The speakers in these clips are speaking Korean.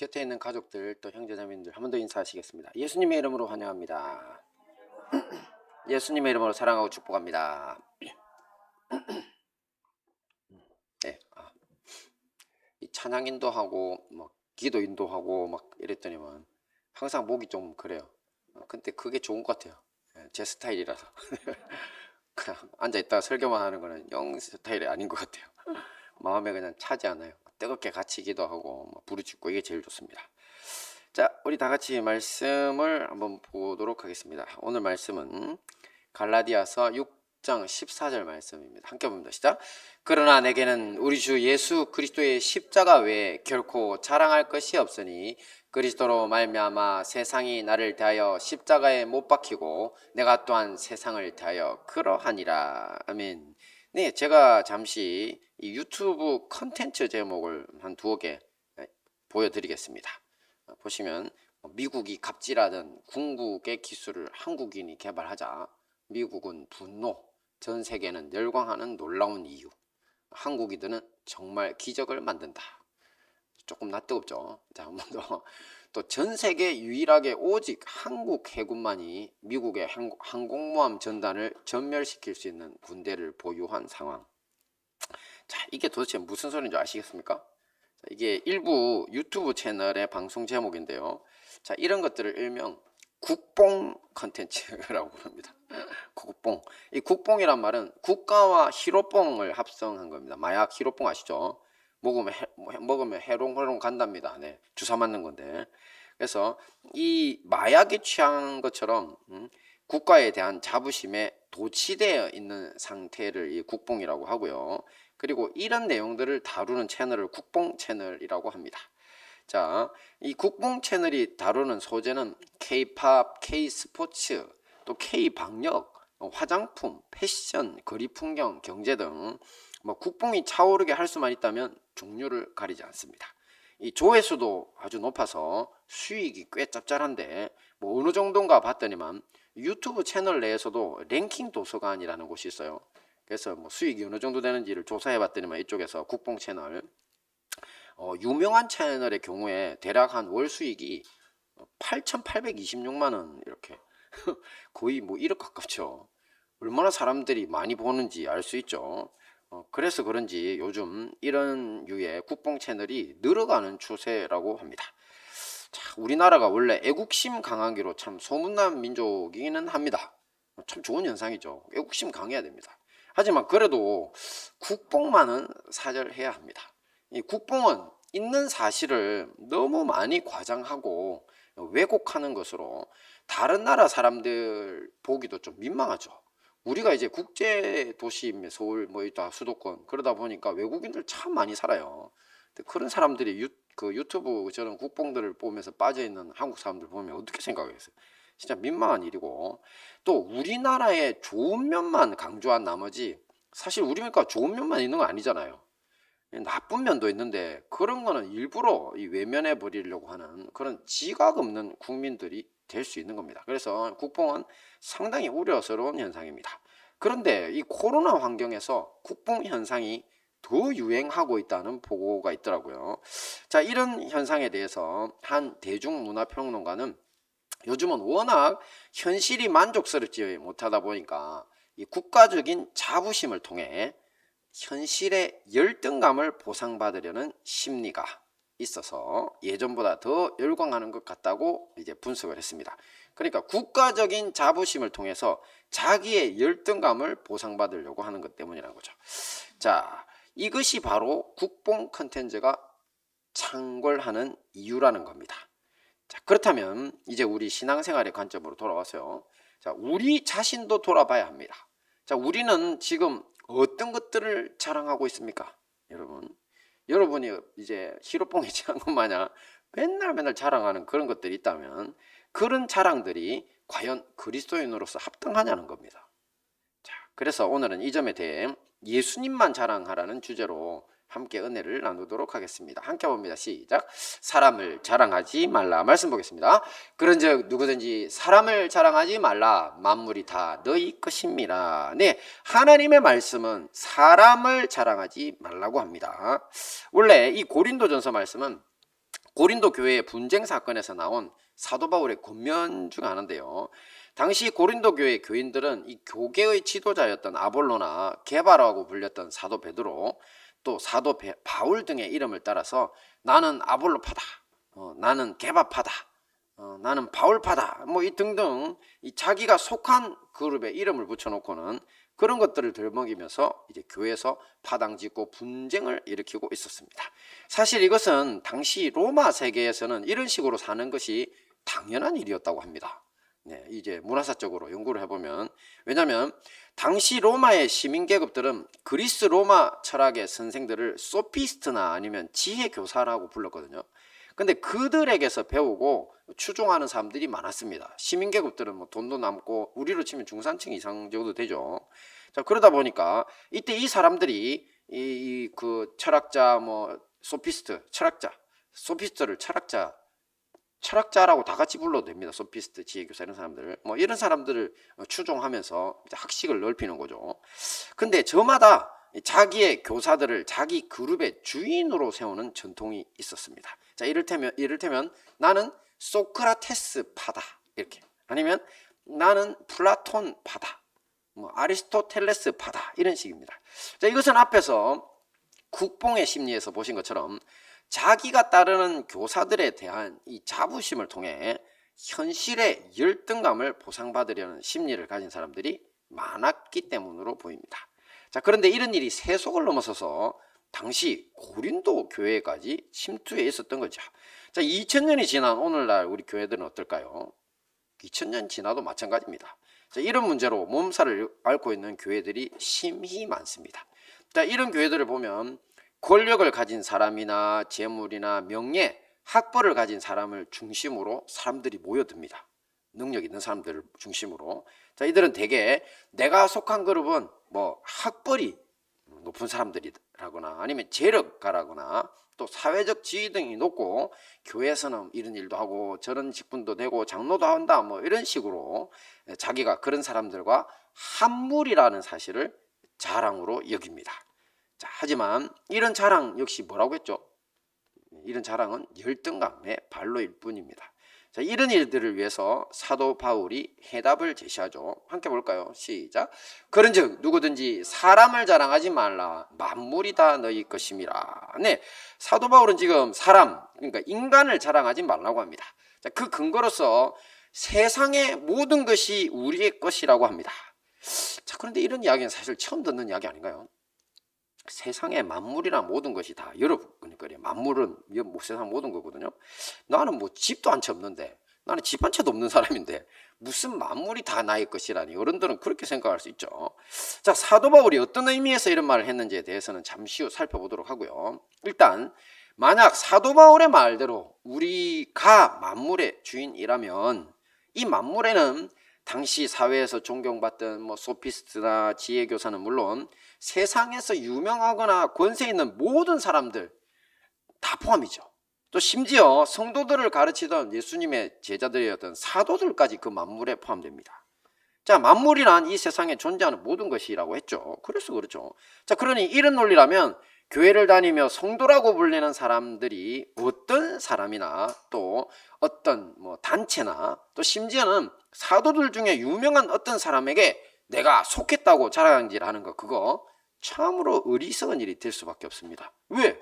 곁에 있는 가족들 또 형제자매님들 한 번 더 인사하시겠습니다. 예수님의 이름으로 환영합니다. 예수님의 이름으로 사랑하고 축복합니다. 네, 이 찬양 인도하고 뭐 기도 인도하고 막 이랬더니만 항상 목이 좀 그래요. 근데 그게 좋은 것 같아요. 제 스타일이라서 그냥 앉아 있다가 설교만 하는 거는 영 스타일이 아닌 것 같아요. 마음에 그냥 차지 않아요. 뜨겁게 같이 기도하고 부르짖고 이게 제일 좋습니다. 자, 우리 다 같이 말씀을 한번 보도록 하겠습니다. 오늘 말씀은 갈라디아서 6장 14절 말씀입니다. 함께 봅니다. 시작. 그러나 내게는 우리 주 예수 그리스도의 십자가 외에 결코 자랑할 것이 없으니 그리스도로 말미암아 세상이 나를 대하여 십자가에 못 박히고 내가 또한 세상을 대하여 그러하니라. 아멘. 네, 제가 잠시 이 유튜브 컨텐츠 제목을 한 두어 개 보여드리겠습니다. 보시면 미국이 갑질하던 궁극의 기술을 한국인이 개발하자 미국은 분노, 전 세계는 열광하는 놀라운 이유, 한국이들은 정말 기적을 만든다. 조금 낯뜨겁죠. 자, 한 번 더. 또 전 세계 유일하게 오직 한국 해군만이 미국의 항공모함 전단을 전멸시킬 수 있는 군대를 보유한 상황. 자, 이게 도대체 무슨 소리인지 아시겠습니까? 자, 이게 일부 유튜브 채널의 방송 제목인데요. 자, 이런 것들을 일명 국뽕 컨텐츠라고 부릅니다. 국뽕. 이 국뽕이란 말은 국가와 히로뽕을 합성한 겁니다. 마약 히로뽕 아시죠? 먹으면 해롱해롱 간답니다. 네, 주사 맞는 건데. 그래서 이 마약에 취한 것처럼 국가에 대한 자부심에 도취되어 있는 상태를 이 국뽕이라고 하고요. 그리고 이런 내용들을 다루는 채널을 국뽕 채널이라고 합니다. 자, 이 국뽕 채널이 다루는 소재는 K-팝, K-스포츠, 또 K-방역, 화장품, 패션, 거리 풍경, 경제 등 국뽕이 차오르게 할 수만 있다면 종류를 가리지 않습니다. 이 조회수도 아주 높아서 수익이 꽤 짭짤한데 어느 정도인가 봤더니만 유튜브 채널 내에서도 랭킹 도서관이라는 곳이 있어요. 그래서 수익이 어느 정도 되는지를 조사해 봤더니만 이쪽에서 국뽕 채널 유명한 채널의 경우에 대략 한 월 수익이 8,826만 원 이렇게 거의 1억 가깝죠. 얼마나 사람들이 많이 보는지 알 수 있죠. 그래서 그런지 요즘 이런 유의 국뽕 채널이 늘어가는 추세라고 합니다. 자, 우리나라가 원래 애국심 강하기로 참 소문난 민족이기는 합니다. 참 좋은 현상이죠. 애국심 강해야 됩니다. 하지만 그래도 국뽕만은 사절해야 합니다. 이 국뽕은 있는 사실을 너무 많이 과장하고 왜곡하는 것으로 다른 나라 사람들 보기도 좀 민망하죠. 우리가 이제 국제 도시입니다. 서울 다 수도권 그러다 보니까 외국인들 참 많이 살아요. 그런 사람들이 유튜브 저런 국뽕들을 보면서 빠져있는 한국 사람들 보면 어떻게 생각하겠어요? 진짜 민망한 일이고, 또 우리나라의 좋은 면만 강조한 나머지 사실 우리가 좋은 면만 있는 건 아니잖아요. 나쁜 면도 있는데 그런 거는 일부러 외면해 버리려고 하는 그런 지각 없는 국민들이 될 수 있는 겁니다. 그래서 국뽕은 상당히 우려스러운 현상입니다. 그런데 이 코로나 환경에서 국뽕 현상이 더 유행하고 있다는 보고가 있더라고요. 자, 이런 현상에 대해서 한 대중문화평론가는 요즘은 워낙 현실이 만족스럽지 못하다 보니까 이 국가적인 자부심을 통해 현실의 열등감을 보상받으려는 심리가 있어서 예전보다 더 열광하는 것 같다고 이제 분석을 했습니다. 그러니까 국가적인 자부심을 통해서 자기의 열등감을 보상받으려고 하는 것 때문이라는 거죠. 자, 이것이 바로 국뽕 컨텐츠가 창궐하는 이유라는 겁니다. 자, 그렇다면 이제 우리 신앙생활의 관점으로 돌아와서요. 자, 우리 자신도 돌아봐야 합니다. 자, 우리는 지금 어떤 것들을 자랑하고 있습니까? 여러분이 이제 히로뽕에 취한 것 마냥 맨날 자랑하는 그런 것들이 있다면 그런 자랑들이 과연 그리스도인으로서 합당하냐는 겁니다. 자, 그래서 오늘은 이 점에 대해 예수님만 자랑하라는 주제로 함께 은혜를 나누도록 하겠습니다. 함께 봅니다. 시작. 사람을 자랑하지 말라. 말씀 보겠습니다. 그런즉 누구든지 사람을 자랑하지 말라. 만물이 다 너희 것입니다. 네, 하나님의 말씀은 사람을 자랑하지 말라고 합니다. 원래 이 고린도전서 말씀은 고린도 교회의 분쟁 사건에서 나온 사도 바울의 권면 중 하나인데요. 당시 고린도 교회 교인들은 이 교계의 지도자였던 아볼로나 게바라고 불렸던 사도 베드로, 또 사도 바울 등의 이름을 따라서 나는 아볼로파다, 나는 게바파다, 나는 바울파다, 뭐 이 등등 이 자기가 속한 그룹에 이름을 붙여놓고는 그런 것들을 들먹이면서 이제 교회에서 파당짓고 분쟁을 일으키고 있었습니다. 사실 이것은 당시 로마 세계에서는 이런 식으로 사는 것이 당연한 일이었다고 합니다. 네, 이제 문화사적으로 연구를 해보면, 왜냐하면 당시 로마의 시민계급들은 그리스 로마 철학의 선생들을 소피스트나 아니면 지혜교사라고 불렀거든요. 근데 그들에게서 배우고 추종하는 사람들이 많았습니다. 시민계급들은 뭐 돈도 남고 우리로 치면 중산층 이상 정도 되죠. 자, 그러다 보니까 이때 이 사람들이 그 철학자, 뭐 소피스트, 소피스트를 철학자라고 다 같이 불러도 됩니다. 소피스트, 지혜교사 이런 사람들, 뭐 이런 사람들을 추종하면서 학식을 넓히는 거죠. 근데 저마다 자기의 교사들을 자기 그룹의 주인으로 세우는 전통이 있었습니다. 자, 이를테면 나는 소크라테스 파다, 이렇게, 아니면 나는 플라톤 파다, 뭐 아리스토텔레스 파다, 이런 식입니다. 자, 이것은 앞에서 국뽕의 심리에서 보신 것처럼 자기가 따르는 교사들에 대한 이 자부심을 통해 현실의 열등감을 보상받으려는 심리를 가진 사람들이 많았기 때문으로 보입니다. 자, 그런데 이런 일이 세속을 넘어서서 당시 고린도 교회까지 침투해 있었던 거죠. 자, 2000년이 지난 오늘날 우리 교회들은 어떨까요? 2000년 지나도 마찬가지입니다. 자, 이런 문제로 몸살을 앓고 있는 교회들이 심히 많습니다. 자, 이런 교회들을 보면 권력을 가진 사람이나 재물이나 명예, 학벌을 가진 사람을 중심으로 사람들이 모여듭니다. 능력 있는 사람들을 중심으로. 자, 이들은 대개 내가 속한 그룹은 뭐 학벌이 높은 사람들이라거나 아니면 재력가라거나 또 사회적 지위 등이 높고 교회에서는 이런 일도 하고 저런 직분도 되고 장로도 한다, 뭐 이런 식으로 자기가 그런 사람들과 한물이라는 사실을 자랑으로 여깁니다. 자, 하지만 이런 자랑 역시 뭐라고 했죠? 이런 자랑은 열등감의 발로일 뿐입니다. 자, 이런 일들을 위해서 사도 바울이 해답을 제시하죠. 함께 볼까요? 시작. 그런즉 누구든지 사람을 자랑하지 말라. 만물이 다 너희 것임이라. 네, 사도 바울은 지금 사람, 그러니까 인간을 자랑하지 말라고 합니다. 자, 그 근거로서 세상의 모든 것이 우리의 것이라고 합니다. 자, 그런데 이런 이야기는 사실 처음 듣는 이야기 아닌가요? 세상의 만물이나 모든 것이 다 여러분의 거래요. 만물은 세상 모든 거거든요. 나는 뭐 집도 한 채 없는데, 나는 집 한 채도 없는 사람인데 무슨 만물이 다 나의 것이라니, 어른들은 그렇게 생각할 수 있죠. 자, 사도 바울이 어떤 의미에서 이런 말을 했는지에 대해서는 잠시 후 살펴보도록 하고요. 일단 만약 사도 바울의 말대로 우리가 만물의 주인이라면 이 만물에는 당시 사회에서 존경받던 뭐 소피스트나 지혜교사는 물론 세상에서 유명하거나 권세 있는 모든 사람들 다 포함이죠. 또 심지어 성도들을 가르치던 예수님의 제자들이었던 사도들까지 그 만물에 포함됩니다. 자, 만물이란 이 세상에 존재하는 모든 것이라고 했죠. 그래서 그렇죠. 자, 그러니 이런 논리라면 교회를 다니며 성도라고 불리는 사람들이 어떤 사람이나 또 어떤 뭐 단체나 또 심지어는 사도들 중에 유명한 어떤 사람에게 내가 속했다고 자랑질하는 거, 그거 참으로 어리석은 일이 될 수밖에 없습니다. 왜?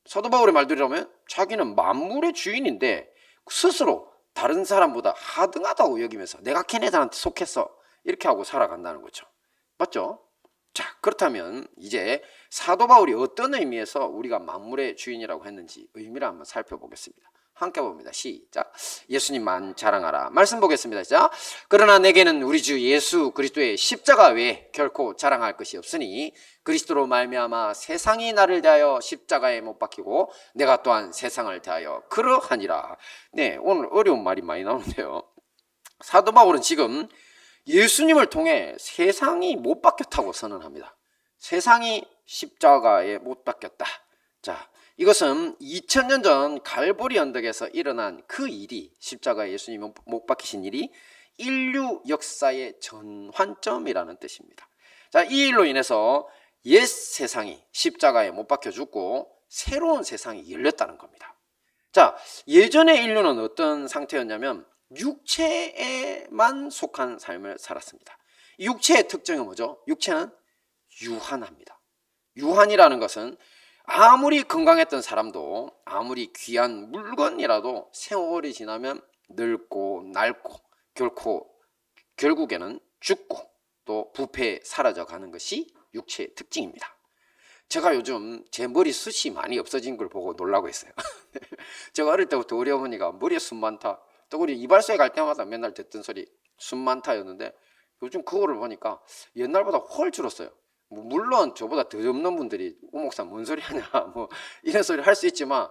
사도 바울의 말대로라면 자기는 만물의 주인인데 스스로 다른 사람보다 하등하다고 여기면서 내가 걔네들한테 속했어, 이렇게 하고 살아간다는 거죠. 맞죠? 자, 그렇다면 이제 사도 바울이 어떤 의미에서 우리가 만물의 주인이라고 했는지 의미를 한번 살펴보겠습니다. 함께 봅니다. 시작. 예수님만 자랑하라. 말씀 보겠습니다. 자, 그러나 내게는 우리 주 예수 그리스도의 십자가 외에 결코 자랑할 것이 없으니 그리스도로 말미암아 세상이 나를 대하여 십자가에 못 박히고 내가 또한 세상을 대하여 그러하니라. 네, 오늘 어려운 말이 많이 나오는데요. 사도 바울은 지금 예수님을 통해 세상이 못 박혔다고 선언합니다. 세상이 십자가에 못 박혔다. 자, 이것은 2000년 전 갈보리 언덕에서 일어난 그 일이, 십자가에 예수님이 못 박히신 일이 인류 역사의 전환점이라는 뜻입니다. 자, 이 일로 인해서 옛 세상이 십자가에 못 박혀 죽고 새로운 세상이 열렸다는 겁니다. 자, 예전의 인류는 어떤 상태였냐면 육체에만 속한 삶을 살았습니다. 육체의 특징은 뭐죠? 육체는 유한합니다. 유한이라는 것은 아무리 건강했던 사람도 아무리 귀한 물건이라도 세월이 지나면 늙고 낡고 결국에는 죽고 또 부패에 사라져 가는 것이 육체의 특징입니다. 제가 요즘 제 머리숱이 많이 없어진 걸 보고 놀라고 했어요. 제가 어릴 때부터 우리 어머니가 머리에 숱 많다, 또 우리 이발소에 갈 때마다 맨날 듣던 소리 숱 많다였는데 요즘 그거를 보니까 옛날보다 훨 줄었어요. 물론 저보다 더 없는 분들이 오목사 뭔 소리 하냐 뭐 이런 소리 할 수 있지만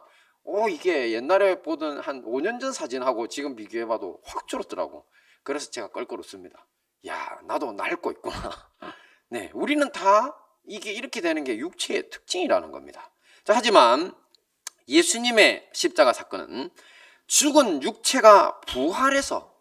이게 옛날에 보던 한 5년 전 사진하고 지금 비교해봐도 확 줄었더라고. 그래서 제가 껄껄 웃습니다. 야, 나도 낡고 있구나. 네, 우리는 다 이게 이렇게 되는 게 육체의 특징이라는 겁니다. 자, 하지만 예수님의 십자가 사건은 죽은 육체가 부활해서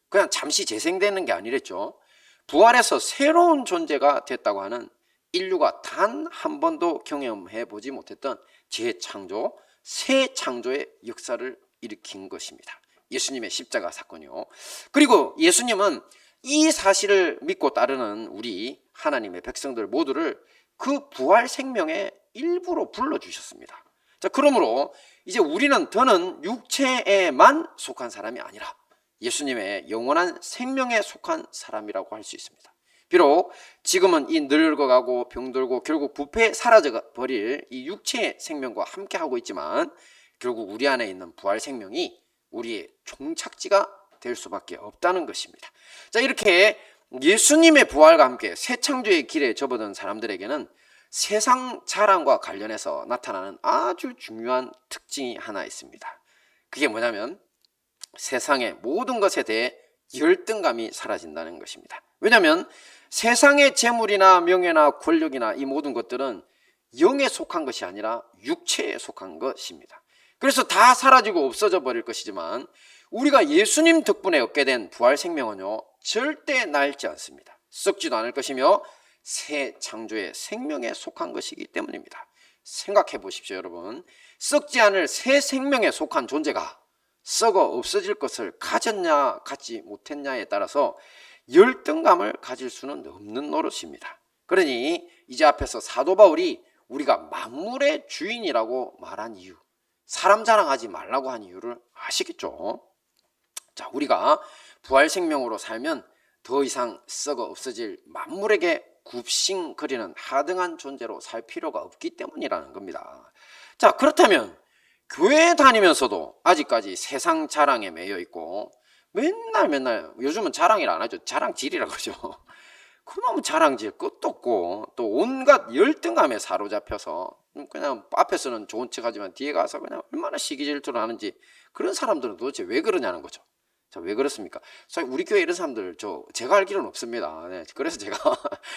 그냥 잠시 재생되는 게 아니랬죠. 부활해서 새로운 존재가 됐다고 하는 인류가 단 한 번도 경험해 보지 못했던 재창조, 새 창조의 역사를 일으킨 것입니다. 예수님의 십자가 사건이요. 그리고 예수님은 이 사실을 믿고 따르는 우리 하나님의 백성들 모두를 그 부활 생명의 일부로 불러주셨습니다. 자, 그러므로 이제 우리는 더는 육체에만 속한 사람이 아니라 예수님의 영원한 생명에 속한 사람이라고 할 수 있습니다. 비록 지금은 이 늙어가고 병들고 결국 부패에 사라져버릴 이 육체의 생명과 함께하고 있지만 결국 우리 안에 있는 부활 생명이 우리의 종착지가 될 수밖에 없다는 것입니다. 자, 이렇게 예수님의 부활과 함께 새 창조의 길에 접어든 사람들에게는 세상 자랑과 관련해서 나타나는 아주 중요한 특징이 하나 있습니다. 그게 뭐냐면 세상의 모든 것에 대해 열등감이 사라진다는 것입니다. 왜냐하면 세상의 재물이나 명예나 권력이나 이 모든 것들은 영에 속한 것이 아니라 육체에 속한 것입니다. 그래서 다 사라지고 없어져 버릴 것이지만 우리가 예수님 덕분에 얻게 된 부활 생명은요, 절대 낡지 않습니다. 썩지도 않을 것이며 새 창조의 생명에 속한 것이기 때문입니다. 생각해 보십시오, 여러분. 썩지 않을 새 생명에 속한 존재가 썩어 없어질 것을 가졌냐 갖지 못했냐에 따라서 열등감을 가질 수는 없는 노릇입니다. 그러니 이제 앞에서 사도 바울이 우리가 만물의 주인이라고 말한 이유, 사람 자랑하지 말라고 한 이유를 아시겠죠? 자, 우리가 부활 생명으로 살면 더 이상 썩어 없어질 만물에게 굽신거리는 하등한 존재로 살 필요가 없기 때문이라는 겁니다. 자, 그렇다면 교회 다니면서도 아직까지 세상 자랑에 매여 있고 맨날 요즘은 자랑이라 안 하죠. 자랑질이라고 그러죠. 그놈의 자랑질 끝도 없고 또 온갖 열등감에 사로잡혀서 그냥 앞에서는 좋은 척하지만 뒤에 가서 그냥 얼마나 시기 질투를 하는지, 그런 사람들은 도대체 왜 그러냐는 거죠. 자, 왜 그렇습니까? 사실 우리 교회 이런 사람들 제가 알기로는 없습니다. 네, 그래서 제가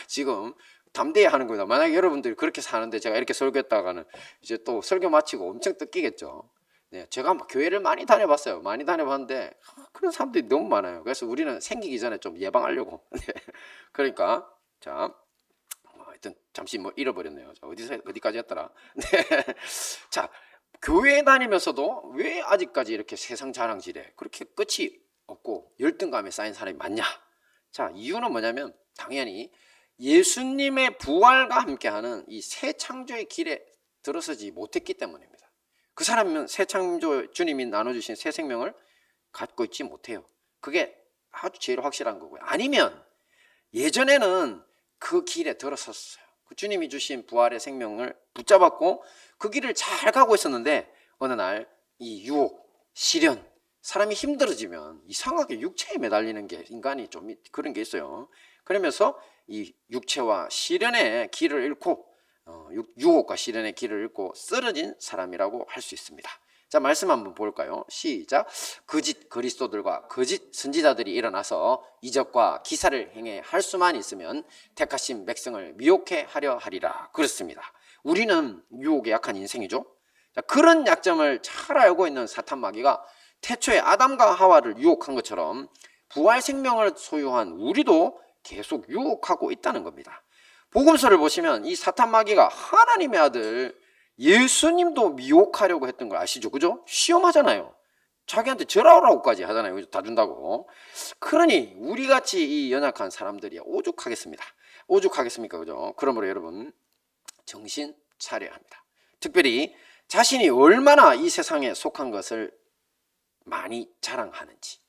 지금 담대히 하는 겁니다. 만약에 여러분들이 그렇게 사는데 제가 이렇게 설교했다가는 이제 또 설교 마치고 엄청 뜯기겠죠. 네, 제가 교회를 많이 다녀봤어요. 많이 다녀봤는데 그런 사람들이 너무 많아요. 그래서 우리는 생기기 전에 좀 예방하려고. 네, 그러니까 자, 하여튼 잠시 잃어버렸네요. 자, 어디까지 했더라? 네, 자, 교회 다니면서도 왜 아직까지 이렇게 세상 자랑질에 그렇게 끝이 없고 열등감에 쌓인 사람이 많냐? 자, 이유는 뭐냐면 당연히 예수님의 부활과 함께하는 이 새 창조의 길에 들어서지 못했기 때문입니다. 그 사람은 새 창조, 주님이 나눠주신 새 생명을 갖고 있지 못해요. 그게 아주 제일 확실한 거고요. 아니면 예전에는 그 길에 들어섰어요. 그 주님이 주신 부활의 생명을 붙잡았고 그 길을 잘 가고 있었는데 어느 날 이 유혹, 시련, 사람이 힘들어지면 이상하게 육체에 매달리는 게 인간이 좀 그런 게 있어요. 그러면서 이 육체와 시련의 길을 잃고 유혹과 시련의 길을 잃고 쓰러진 사람이라고 할 수 있습니다. 자, 말씀 한번 볼까요? 시작. 거짓 그리스도들과 거짓 선지자들이 일어나서 이적과 기사를 행해 할 수만 있으면 택하신 백성을 미혹해 하려 하리라. 그렇습니다. 우리는 유혹에 약한 인생이죠. 자, 그런 약점을 잘 알고 있는 사탄 마귀가 태초에 아담과 하와를 유혹한 것처럼 부활 생명을 소유한 우리도 계속 유혹하고 있다는 겁니다. 복음서를 보시면 이 사탄 마귀가 하나님의 아들 예수님도 미혹하려고 했던 걸 아시죠? 그죠? 시험하잖아요. 자기한테 절하라고까지 하잖아요. 다 준다고. 그러니 우리같이 이 연약한 사람들이 오죽하겠습니다. 오죽하겠습니까? 그죠? 그러므로 여러분 정신 차려야 합니다. 특별히 자신이 얼마나 이 세상에 속한 것을 많이 자랑하는지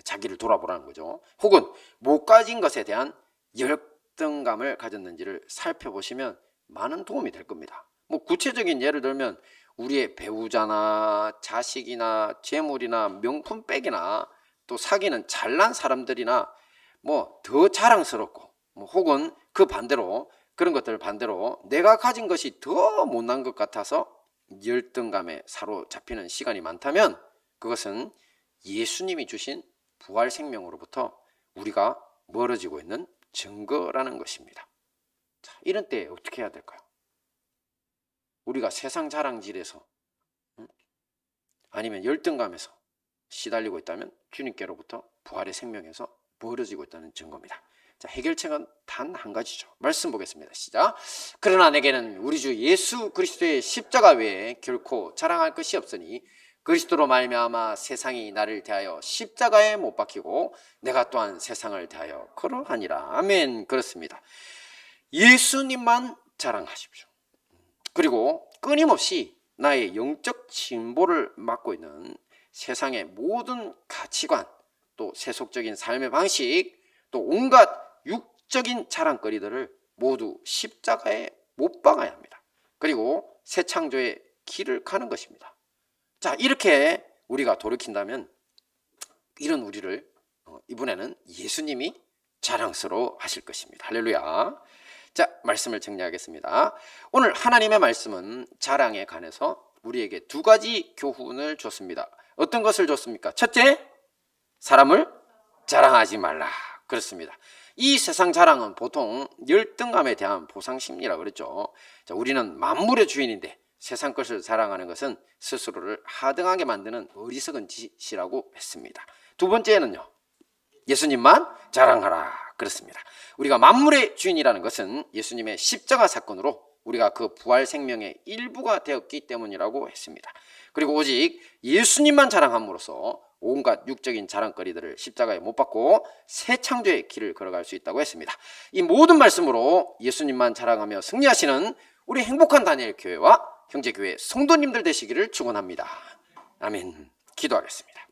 자기를 돌아보라는 거죠. 혹은 못 가진 것에 대한 열등감을 가졌는지를 살펴보시면 많은 도움이 될 겁니다. 뭐 구체적인 예를 들면 우리의 배우자나 자식이나 재물이나 명품백이나 또 사귀는 잘난 사람들이나 뭐 더 자랑스럽고 뭐 혹은 그 반대로 그런 것들 반대로 내가 가진 것이 더 못난 것 같아서 열등감에 사로잡히는 시간이 많다면 그것은 예수님이 주신 부활 생명으로부터 우리가 멀어지고 있는 증거라는 것입니다. 자, 이런 때 어떻게 해야 될까요? 우리가 세상 자랑질에서 아니면 열등감에서 시달리고 있다면 주님께로부터 부활의 생명에서 멀어지고 있다는 증거입니다. 자, 해결책은 단 한 가지죠. 말씀 보겠습니다. 시작. 그러나 내게는 우리 주 예수 그리스도의 십자가 외에 결코 자랑할 것이 없으니 그리스도로 말미암아 세상이 나를 대하여 십자가에 못 박히고 내가 또한 세상을 대하여 그러하니라. 아멘. 그렇습니다. 예수님만 자랑하십시오. 그리고 끊임없이 나의 영적 진보를 막고 있는 세상의 모든 가치관, 또 세속적인 삶의 방식, 또 온갖 육적인 자랑거리들을 모두 십자가에 못 박아야 합니다. 그리고 새 창조의 길을 가는 것입니다. 자, 이렇게 우리가 돌이킨다면 이런 우리를 이번에는 예수님이 자랑스러워 하실 것입니다. 할렐루야. 자, 말씀을 정리하겠습니다. 오늘 하나님의 말씀은 자랑에 관해서 우리에게 두 가지 교훈을 줬습니다. 어떤 것을 줬습니까? 첫째, 사람을 자랑하지 말라. 그렇습니다. 이 세상 자랑은 보통 열등감에 대한 보상심리라고 그랬죠. 자, 우리는 만물의 주인인데 세상 것을 자랑하는 것은 스스로를 하등하게 만드는 어리석은 짓이라고 했습니다. 두 번째는요, 예수님만 자랑하라. 그렇습니다. 우리가 만물의 주인이라는 것은 예수님의 십자가 사건으로 우리가 그 부활 생명의 일부가 되었기 때문이라고 했습니다. 그리고 오직 예수님만 자랑함으로써 온갖 육적인 자랑거리들을 십자가에 못 박고 새 창조의 길을 걸어갈 수 있다고 했습니다. 이 모든 말씀으로 예수님만 자랑하며 승리하시는 우리 행복한 다니엘 교회와 형제교회 성도님들 되시기를 축원합니다. 아멘. 기도하겠습니다.